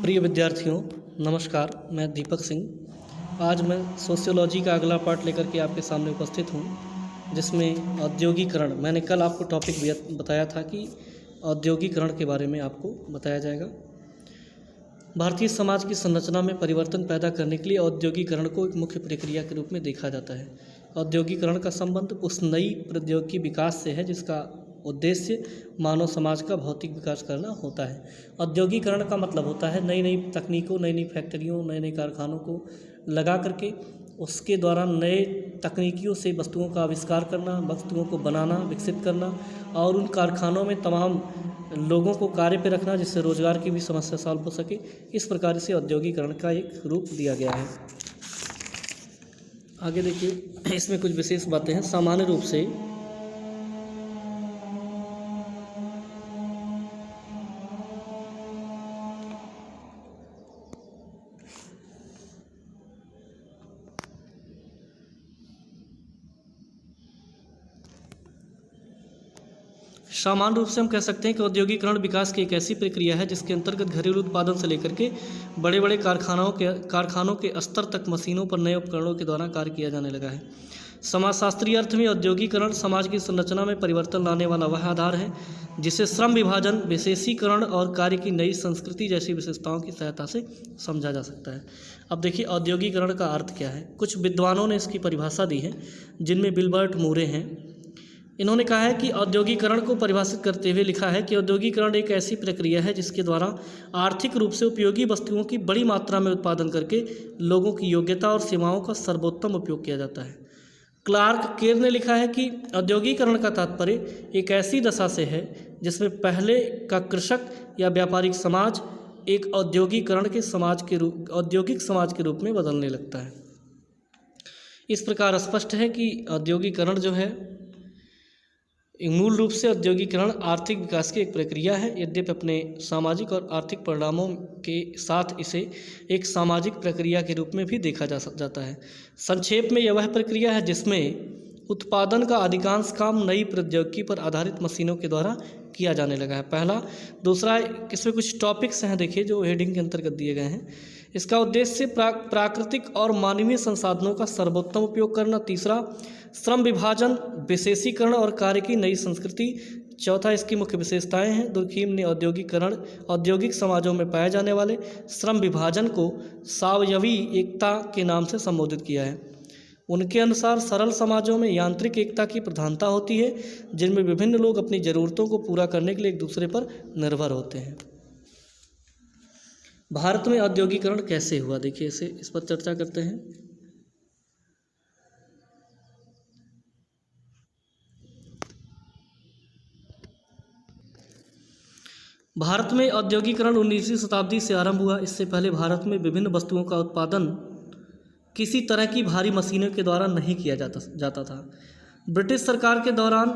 प्रिय विद्यार्थियों, नमस्कार। मैं दीपक सिंह। आज मैं सोशियोलॉजी का अगला पार्ट लेकर के आपके सामने उपस्थित हूँ, जिसमें औद्योगिकरण। मैंने कल आपको टॉपिक बताया था कि औद्योगिकरण के बारे में आपको बताया जाएगा। भारतीय समाज की संरचना में परिवर्तन पैदा करने के लिए औद्योगिकरण को एक मुख्य प्रक्रिया के रूप में देखा जाता है। औद्योगिकरण का संबंध उस नई प्रौद्योगिकी विकास से है जिसका उद्देश्य मानव समाज का भौतिक विकास करना होता है। औद्योगिकरण का मतलब होता है नई नई तकनीकों, नई नई फैक्ट्रियों, नए नए कारखानों को लगा करके उसके द्वारा नए तकनीकियों से वस्तुओं का आविष्कार करना, वस्तुओं को बनाना, विकसित करना और उन कारखानों में तमाम लोगों को कार्य पे रखना, जिससे रोजगार की भी समस्या सॉल्व हो सके। इस प्रकार से औद्योगिकरण का एक रूप दिया गया है। आगे देखिए, इसमें कुछ विशेष बातें हैं। सामान्य रूप से हम कह सकते हैं कि औद्योगिकरण विकास की एक ऐसी प्रक्रिया है जिसके अंतर्गत घरेलू उत्पादन से लेकर के बड़े बड़े कारखानों के स्तर तक मशीनों पर नए उपकरणों के द्वारा कार्य किया जाने लगा है। समाजशास्त्रीय अर्थ में औद्योगिकरण समाज की संरचना में परिवर्तन लाने वाला वह आधार है जिसे श्रम विभाजन, विशेषीकरण और कार्य की नई संस्कृति जैसी विशेषताओं की सहायता से समझा जा सकता है। अब देखिए, औद्योगिकरण का अर्थ क्या है। कुछ विद्वानों ने इसकी परिभाषा दी है, जिनमें विल्बर्ट मूरे हैं। इन्होंने कहा है कि औद्योगिकरण को परिभाषित करते हुए लिखा है कि औद्योगिकरण एक ऐसी प्रक्रिया है जिसके द्वारा आर्थिक रूप से उपयोगी वस्तुओं की बड़ी मात्रा में उत्पादन करके लोगों की योग्यता और सीमाओं का सर्वोत्तम उपयोग किया जाता है। क्लार्क केर ने लिखा है कि औद्योगिकरण का तात्पर्य एक ऐसी दशा से है जिसमें पहले का कृषक या व्यापारिक समाज एक औद्योगिक समाज के रूप में बदलने लगता है। इस प्रकार स्पष्ट है कि औद्योगिकरण जो है, मूल रूप से औद्योगिकरण आर्थिक विकास की एक प्रक्रिया है। यद्यपि अपने सामाजिक और आर्थिक परिणामों के साथ इसे एक सामाजिक प्रक्रिया के रूप में भी देखा जाता है। संक्षेप में यह वह प्रक्रिया है जिसमें उत्पादन का अधिकांश काम नई प्रौद्योगिकी पर आधारित मशीनों के द्वारा किया जाने लगा है। पहला। दूसरा, इसमें कुछ टॉपिक्स हैं, देखिए, जो हेडिंग के अंतर्गत दिए गए हैं। इसका उद्देश्य प्राकृतिक और मानवीय संसाधनों का सर्वोत्तम उपयोग करना। तीसरा, श्रम विभाजन, विशेषीकरण और कार्य की नई संस्कृति। चौथा, इसकी मुख्य विशेषताएं हैं। दुर्खीम ने औद्योगिक समाजों में पाए जाने वाले श्रम विभाजन को सावयवी एकता के नाम से संबोधित किया है। उनके अनुसार सरल समाजों में यांत्रिक एकता की प्रधानता होती है, जिनमें विभिन्न लोग अपनी ज़रूरतों को पूरा करने के लिए एक दूसरे पर निर्भर होते हैं। भारत में औद्योगिकरण कैसे हुआ, देखिए, इस पर चर्चा करते हैं। भारत में औद्योगिकरण 19वीं शताब्दी से आरंभ हुआ। इससे पहले भारत में विभिन्न वस्तुओं का उत्पादन किसी तरह की भारी मशीनों के द्वारा नहीं किया जाता था। ब्रिटिश सरकार के दौरान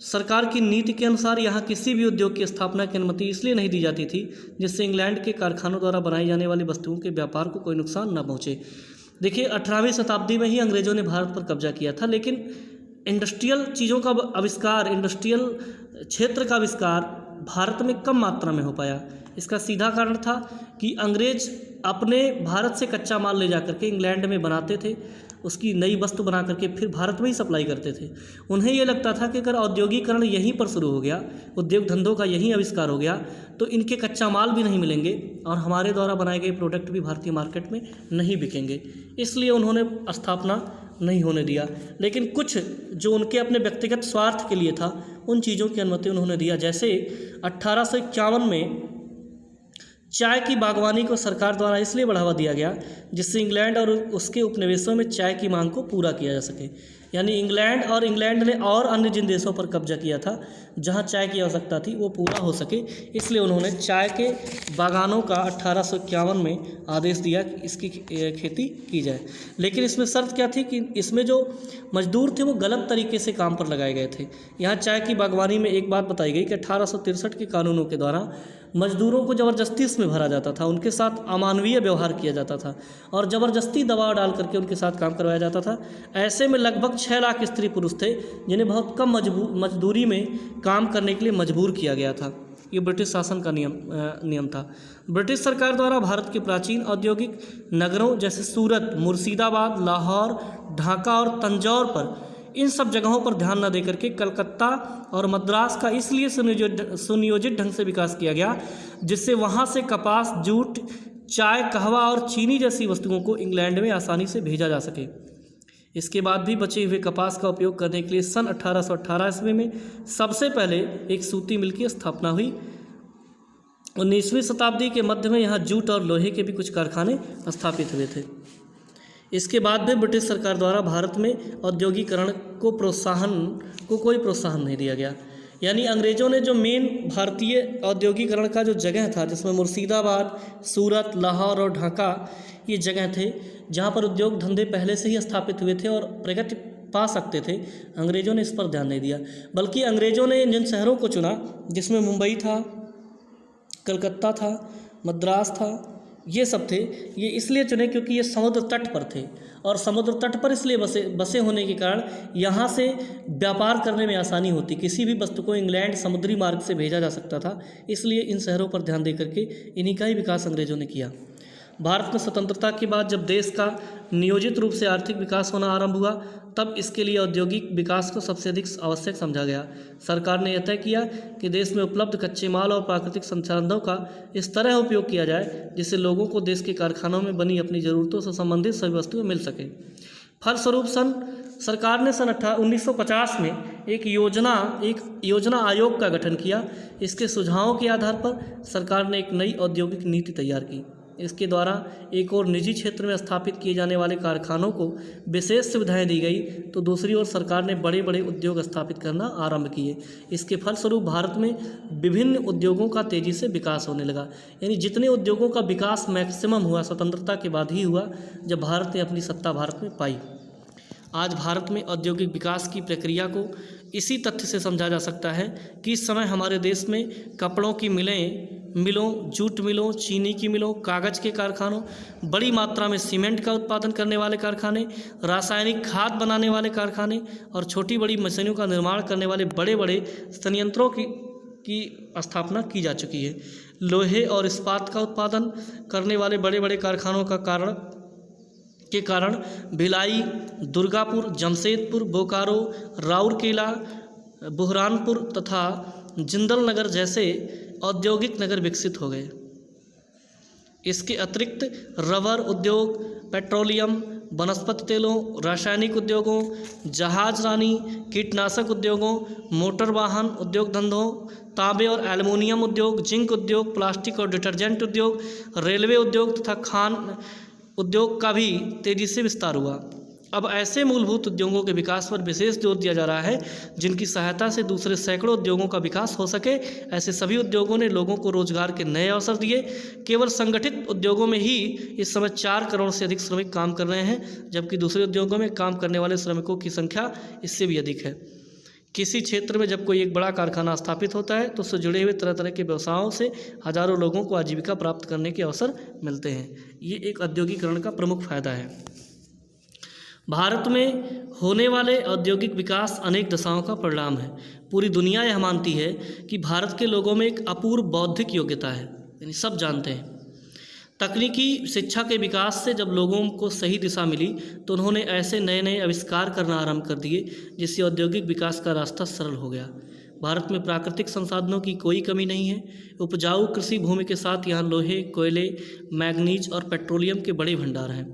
सरकार की नीति के अनुसार यहाँ किसी भी उद्योग की स्थापना की अनुमति इसलिए नहीं दी जाती थी जिससे इंग्लैंड के कारखानों द्वारा बनाई जाने वाली वस्तुओं के व्यापार को कोई नुकसान न पहुँचे। देखिए, 18वीं शताब्दी में ही अंग्रेज़ों ने भारत पर कब्जा किया था, लेकिन इंडस्ट्रियल चीज़ों का आविष्कार, इंडस्ट्रियल क्षेत्र का आविष्कार भारत में कम मात्रा में हो पाया। इसका सीधा कारण था कि अंग्रेज अपने भारत से कच्चा माल ले जाकर के इंग्लैंड में बनाते थे, उसकी नई वस्तु बना करके फिर भारत में ही सप्लाई करते थे। उन्हें ये लगता था कि अगर औद्योगिकरण यहीं पर शुरू हो गया, उद्योग धंधों का यहीं आविष्कार हो गया, तो इनके कच्चा माल भी नहीं मिलेंगे और हमारे द्वारा बनाए गए प्रोडक्ट भी भारतीय मार्केट में नहीं बिकेंगे। इसलिए उन्होंने स्थापना नहीं होने दिया। लेकिन कुछ जो उनके अपने व्यक्तिगत स्वार्थ के लिए था, उन चीज़ों की अनुमति उन्होंने दिया। जैसे 1851 में चाय की बागवानी को सरकार द्वारा इसलिए बढ़ावा दिया गया जिससे इंग्लैंड और उसके उपनिवेशों में चाय की मांग को पूरा किया जा सके। यानी इंग्लैंड ने और अन्य जिन देशों पर कब्जा किया था जहां चाय की आवश्यकता थी, वो पूरा हो सके, इसलिए उन्होंने चाय के बागानों का 1851 में आदेश दिया कि इसकी खेती की जाए। लेकिन इसमें शर्त क्या थी कि इसमें जो मजदूर थे वो गलत तरीके से काम पर लगाए गए थे। यहाँ चाय की बागवानी में एक बात बताई गई कि 1863 के कानूनों के द्वारा मजदूरों को ज़बरदस्ती इसमें भरा जाता था, उनके साथ अमानवीय व्यवहार किया जाता था और ज़बरदस्ती दबाव डाल करके उनके साथ काम करवाया जाता था। ऐसे में लगभग 6 लाख स्त्री पुरुष थे जिन्हें बहुत कम मजदूरी में काम करने के लिए मजबूर किया गया था। ये ब्रिटिश शासन का नियम था। ब्रिटिश सरकार द्वारा भारत के प्राचीन औद्योगिक नगरों जैसे सूरत, मुर्शिदाबाद, लाहौर, ढाका और तंजौर पर, इन सब जगहों पर ध्यान न देकर के कलकत्ता और मद्रास का इसलिए सुनियोजित ढंग से विकास किया गया जिससे वहाँ से कपास, जूट, चाय, कहवा और चीनी जैसी वस्तुओं को इंग्लैंड में आसानी से भेजा जा सके। इसके बाद भी बचे हुए कपास का उपयोग करने के लिए सन 1818 ईस्वी में सबसे पहले एक सूती मिल की स्थापना हुई। 19वीं शताब्दी के मध्य में यहाँ जूट और लोहे के भी कुछ कारखाने स्थापित हुए थे। इसके बाद भी ब्रिटिश सरकार द्वारा भारत में औद्योगिकरण को कोई प्रोत्साहन नहीं दिया गया। यानी अंग्रेज़ों ने जो मेन भारतीय औद्योगिकरण का जो जगह था, जिसमें मुर्शिदाबाद, सूरत, लाहौर और ढाका ये जगह थे जहाँ पर उद्योग धंधे पहले से ही स्थापित हुए थे और प्रगति पा सकते थे, अंग्रेज़ों ने इस पर ध्यान नहीं दिया। बल्कि अंग्रेज़ों ने जिन शहरों को चुना, जिसमें मुंबई था, कलकत्ता था, मद्रास था, ये सब थे, ये इसलिए चुने क्योंकि ये समुद्र तट पर थे और समुद्र तट पर इसलिए बसे होने के कारण यहाँ से व्यापार करने में आसानी होती। किसी भी वस्तु को इंग्लैंड समुद्री मार्ग से भेजा जा सकता था, इसलिए इन शहरों पर ध्यान देकर के इन्हीं का ही विकास अंग्रेज़ों ने किया। भारत में स्वतंत्रता के बाद जब देश का नियोजित रूप से आर्थिक विकास होना आरंभ हुआ, तब इसके लिए औद्योगिक विकास को सबसे अधिक आवश्यक समझा गया। सरकार ने यह तय किया कि देश में उपलब्ध कच्चे माल और प्राकृतिक संसाधनों का इस तरह उपयोग किया जाए जिससे लोगों को देश के कारखानों में बनी अपनी ज़रूरतों से संबंधित सभी वस्तुएं मिल सकें। फलस्वरूप सरकार ने सन 1950 में एक योजना आयोग का गठन किया। इसके सुझावों के आधार पर सरकार ने एक नई औद्योगिक नीति तैयार की। इसके द्वारा एक और निजी क्षेत्र में स्थापित किए जाने वाले कारखानों को विशेष सुविधाएं दी गई, तो दूसरी ओर सरकार ने बड़े बड़े उद्योग स्थापित करना आरंभ किए। इसके फलस्वरूप भारत में विभिन्न उद्योगों का तेज़ी से विकास होने लगा। यानी जितने उद्योगों का विकास मैक्सिमम हुआ स्वतंत्रता के बाद ही हुआ, जब भारत ने अपनी सत्ता भारत में पाई। आज भारत में औद्योगिक विकास की प्रक्रिया को इसी तथ्य से समझा जा सकता है कि इस समय हमारे देश में कपड़ों की मिलों, जूट मिलों, चीनी की मिलों, कागज़ के कारखानों, बड़ी मात्रा में सीमेंट का उत्पादन करने वाले कारखाने, रासायनिक खाद बनाने वाले कारखाने और छोटी बड़ी मशीनों का निर्माण करने वाले बड़े बड़े संयंत्रों की स्थापना की जा चुकी है। लोहे और इस्पात का उत्पादन करने वाले बड़े बड़े कारखानों के कारण भिलाई, दुर्गापुर, जमशेदपुर, बोकारो, राउरकेला, बुरहानपुर तथा जिंदल नगर जैसे औद्योगिक नगर विकसित हो गए। इसके अतिरिक्त रबर उद्योग, पेट्रोलियम, वनस्पति तेलों, रासायनिक उद्योगों, जहाजरानी, कीटनाशक उद्योगों, मोटर वाहन उद्योग धंधों, तांबे और एल्युमिनियम उद्योग, जिंक उद्योग, प्लास्टिक और डिटर्जेंट उद्योग, रेलवे उद्योग तथा खान उद्योग का भी तेज़ी से विस्तार हुआ। अब ऐसे मूलभूत उद्योगों के विकास पर विशेष जोर दिया जा रहा है जिनकी सहायता से दूसरे सैकड़ों उद्योगों का विकास हो सके। ऐसे सभी उद्योगों ने लोगों को रोजगार के नए अवसर दिए। केवल संगठित उद्योगों में ही इस समय 4 करोड़ से अधिक श्रमिक काम कर रहे हैं, जबकि दूसरे उद्योगों में काम करने वाले श्रमिकों की संख्या इससे भी अधिक है। किसी क्षेत्र में जब कोई एक बड़ा कारखाना स्थापित होता है तो उससे जुड़े हुए तरह तरह के व्यवसायों से हजारों लोगों को आजीविका प्राप्त करने के अवसर मिलते हैं। ये एक औद्योगिकरण का प्रमुख फायदा है। भारत में होने वाले औद्योगिक विकास अनेक दशाओं का परिणाम है। पूरी दुनिया यह मानती है कि भारत के लोगों में एक अपूर्व बौद्धिक योग्यता है, यानी सब जानते हैं। तकनीकी शिक्षा के विकास से जब लोगों को सही दिशा मिली तो उन्होंने ऐसे नए नए आविष्कार करना आरंभ कर दिए जिससे औद्योगिक विकास का रास्ता सरल हो गया। भारत में प्राकृतिक संसाधनों की कोई कमी नहीं है। उपजाऊ कृषि भूमि के साथ यहाँ लोहे, कोयले, मैग्नीज और पेट्रोलियम के बड़े भंडार हैं।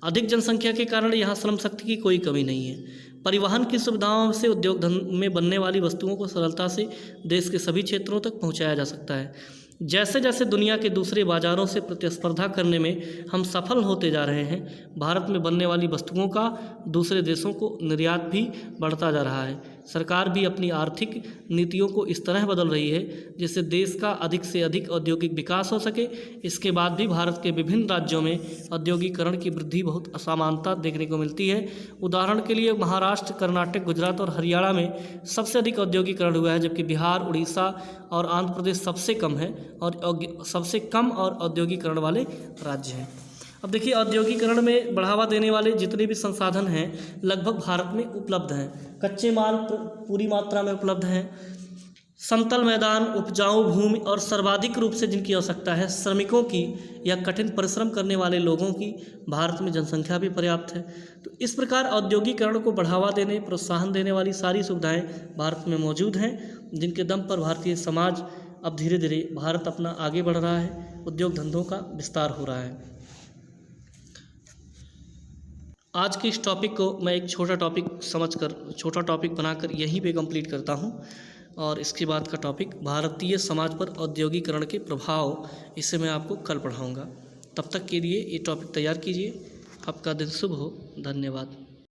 अधिक जनसंख्या के कारण यहाँ श्रम शक्ति की कोई कमी नहीं है। परिवहन की सुविधाओं से उद्योग में बनने वाली वस्तुओं को सरलता से देश के सभी क्षेत्रों तक पहुँचाया जा सकता है। जैसे जैसे दुनिया के दूसरे बाज़ारों से प्रतिस्पर्धा करने में हम सफल होते जा रहे हैं, भारत में बनने वाली वस्तुओं का दूसरे देशों को निर्यात भी बढ़ता जा रहा है। सरकार भी अपनी आर्थिक नीतियों को इस तरह बदल रही है जिससे देश का अधिक से अधिक औद्योगिक विकास हो सके। इसके बाद भी भारत के विभिन्न राज्यों में औद्योगिकरण की वृद्धि बहुत असमानता देखने को मिलती है। उदाहरण के लिए महाराष्ट्र, कर्नाटक, गुजरात और हरियाणा में सबसे अधिक औद्योगिकरण हुआ है, जबकि बिहार, उड़ीसा और आंध्र प्रदेश सबसे कम है और सबसे कम और औद्योगिकरण वाले राज्य हैं। अब देखिए, औद्योगिकरण में बढ़ावा देने वाले जितने भी संसाधन हैं लगभग भारत में उपलब्ध हैं। कच्चे माल पूरी मात्रा में उपलब्ध हैं। समतल मैदान, उपजाऊ भूमि और सर्वाधिक रूप से जिनकी आवश्यकता है श्रमिकों की या कठिन परिश्रम करने वाले लोगों की, भारत में जनसंख्या भी पर्याप्त है। तो इस प्रकार औद्योगिकरण को बढ़ावा देने, प्रोत्साहन देने वाली सारी सुविधाएं भारत में मौजूद हैं, जिनके दम पर भारतीय समाज अब धीरे धीरे भारत अपना आगे बढ़ रहा है, उद्योग धंधों का विस्तार हो रहा है। आज के इस टॉपिक को मैं एक छोटा टॉपिक बनाकर यहीं पे कंप्लीट करता हूँ, और इसके बाद का टॉपिक भारतीय समाज पर औद्योगिकरण के प्रभाव, इसे मैं आपको कल पढ़ाऊँगा। तब तक के लिए ये टॉपिक तैयार कीजिए। आपका दिन शुभ हो। धन्यवाद।